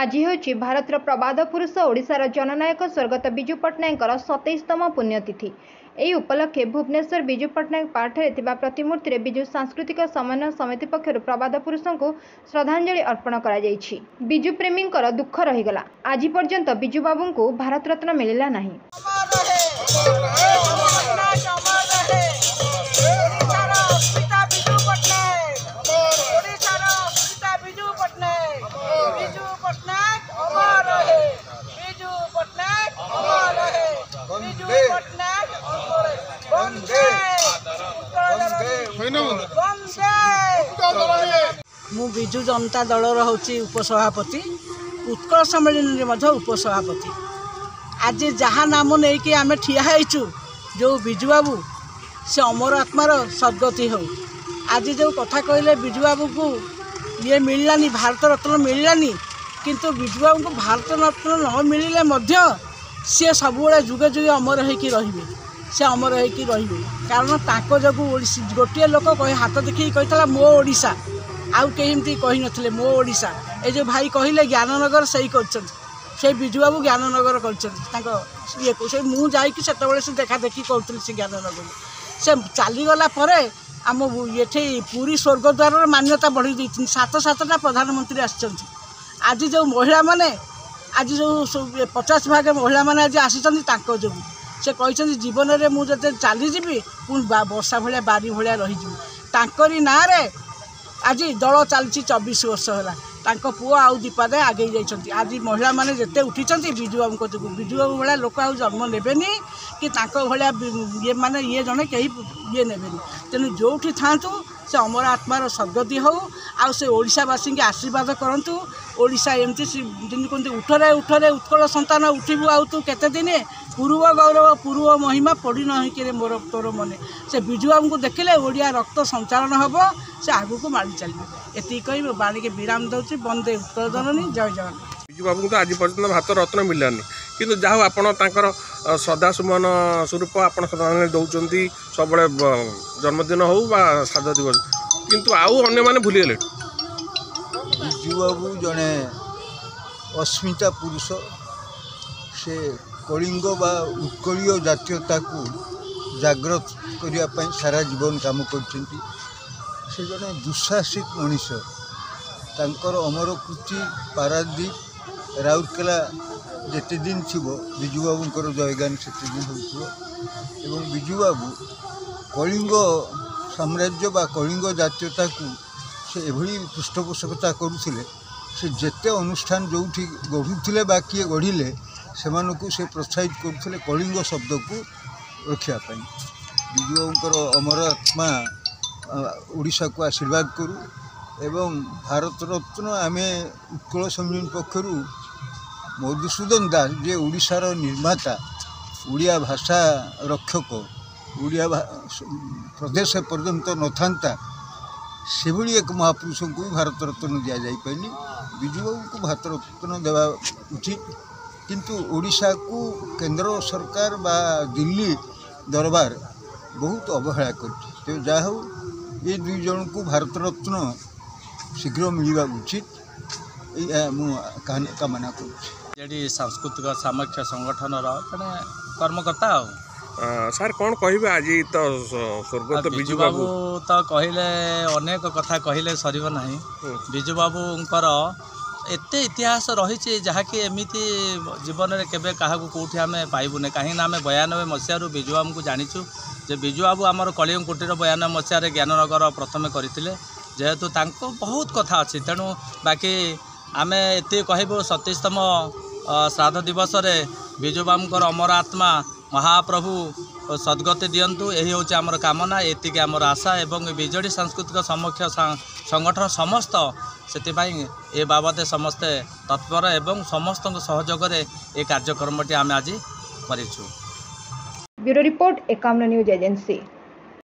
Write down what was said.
आज होछि भारतर प्रबाद पुरुष ओडिशार जननायक स्वर्गत विजु पट्टनायक 27तम पुण्यतिथि। यही उपलक्षे भुवनेश्वर विजु पट्टनायक पार्क ठारे प्रतिमूर्ति विजु सांस्कृतिक समन्वय समिति पक्षर प्रबाद पुरुष को श्रद्धांजलि अर्पण करा जायछि। विजु प्रेमी दुख रहीगला। आज पर्यंत विजु बाबू को भारत रत्न मिलला नहीं। मु विजु जनता दलर होची उपसभापति, उत्कल सम्मेलन उपसभापति। आज जहाँ नाम नहीं कि आम ठिया जो विजु बाबू से अमर आत्मार सद्गति हो। आज जो कथा कहले विजु बाबू को ये मिललानी भारत रत्न मिललानी, किंतु विजु बाबू को भारत रत्न न मिले सी सब जुगे जुगे अमर होकर रही से अमर होकर रही। कारण ताको जगू गोटे लोक हाथ देखिए कही मो ओडिशा आउ कहीं कही नथिले मो ओडिशा। ए जो भाई कहले ज्ञाननगर से ही विजु बाबू ज्ञाननगर ये को मु जाइए से देखा देखी करुँगी से ज्ञाननगर से चलीगला आम ये पूरी स्वर्गद्वार मान्यता बढ़ी दी। 7-7टा प्रधानमंत्री आज जो महिला माने आज जो 50 भाग महिला माने आज आसी जो से कहते जीवन में मुझे चलीजी पुणी वर्षा भाया बारी भाया रही ना आज दल चलती 24 वर्ष है। पुओ आउ दीपादे आगे जाइए। आज महिला माने जिते उठी विजु बाबू जो विजु बाबू भाया लोक आ जन्म नेबेनी कि भाया ये माने ये जड़े कहीं ये नेबेनी। तेणु जो था से अमर आत्मार सद्गति हो आ से ओडिशावासी के आशीर्वाद करंतु। ओडिशा एमती जमी कहते उठरे उठरे उत्कल संतान उठू आउ तू केते दिने पूर्व गौरव पूर्व महिमा पड़ी नहींकि मोर तोर मने से विजु बाबू को देखले ओडिया रक्त संचालन हम से आगू को माड़ी चलिए। एति कही बाणी के विराम दौर बंदे उत्कल जननी जय जगन्नाथ। विजु बाबू तो आज पर्यटन भारत रत्न मिलानी किंतु जहाँ आपंकर श्रद्धा सुमन स्वरूप आप श्रद्धांजलि दौरान सब जन्मदिन हो श्राद्ध दिवस किंतु आउ अन्य माने भूलीगले। विजु बाबू जड़े अस्मिता पुरुष से कलिंग बा उत्कलीय जातीयता को जागृत करने सारा जीवन काम करछंती। से जड़े दुस्साहसिक मनीष तांकर अमरकृति पारादीप राउरकेला जेते दिन थिबो विजु बाबूंकर जयगान सेते दिन हो। विजु बाबू कलिंग साम्राज्य बा कलिंग जातीयता को से एभली पृष्ठपोषकता करुले। से जेते अनुष्ठान जो गढ़ुले बा किए गढ़िले से से प्रोत्साहित करुले कलिंग शब्द को रखापी। विजु बाबूंकर अमर आत्मा ओडिशा को आशीर्वाद करूँ एवं भारत रत्न आम उत्कल सम्मेलन पक्षर मधुसूदन दास जे ओडिशार निर्माता ओडिया भाषा रक्षक ओडिया प्रदेश पर्यंत न था से एक महापुरुष को भारत रत्न दि जापारे। विजु बाबू को भारत रत्न देवा उचित किंतु ओडिशा को केंद्र सरकार बा दिल्ली दरबार बहुत अवहेला कर जहा ये दुई जन को भारत रत्न शीघ्र मिलवा उचित कामना कर। सांस्कृतिक सामख्य संगठन जड़े कर्मकर्ता सार कौन कहे आज तो स्वर्गत विजु बाबू तो कहले अनेक कथा कहले सर ना। विजु बाबूंकर एते इतिहास रही जहाँकि एमती जीवन में केवे क्या कौटी आम पाइबुने कहीं आम 92 मसीह विजु बाबू को जाचु जे विजु बाबू आमर कलिंग कुटीर 92 मसीह ज्ञाननगर प्रथम करते जेहेतु तांको बहुत कथा अच्छी। तेणु बाकी आम एति कहबू 27तम श्राद्ध दिवस विजु बाबूंकर अमर आत्मा महाप्रभु सद्गति दियंतु यही हूँ आमर कामना एतिक आमर आशा एवं विजेडी सांस्कृतिक समक्ष संगठन समस्त से बाबद समस्ते तत्पर एवं समस्त सहयोग ये कार्यक्रमटी आम आज करिछु। Bureau report 51 news agency.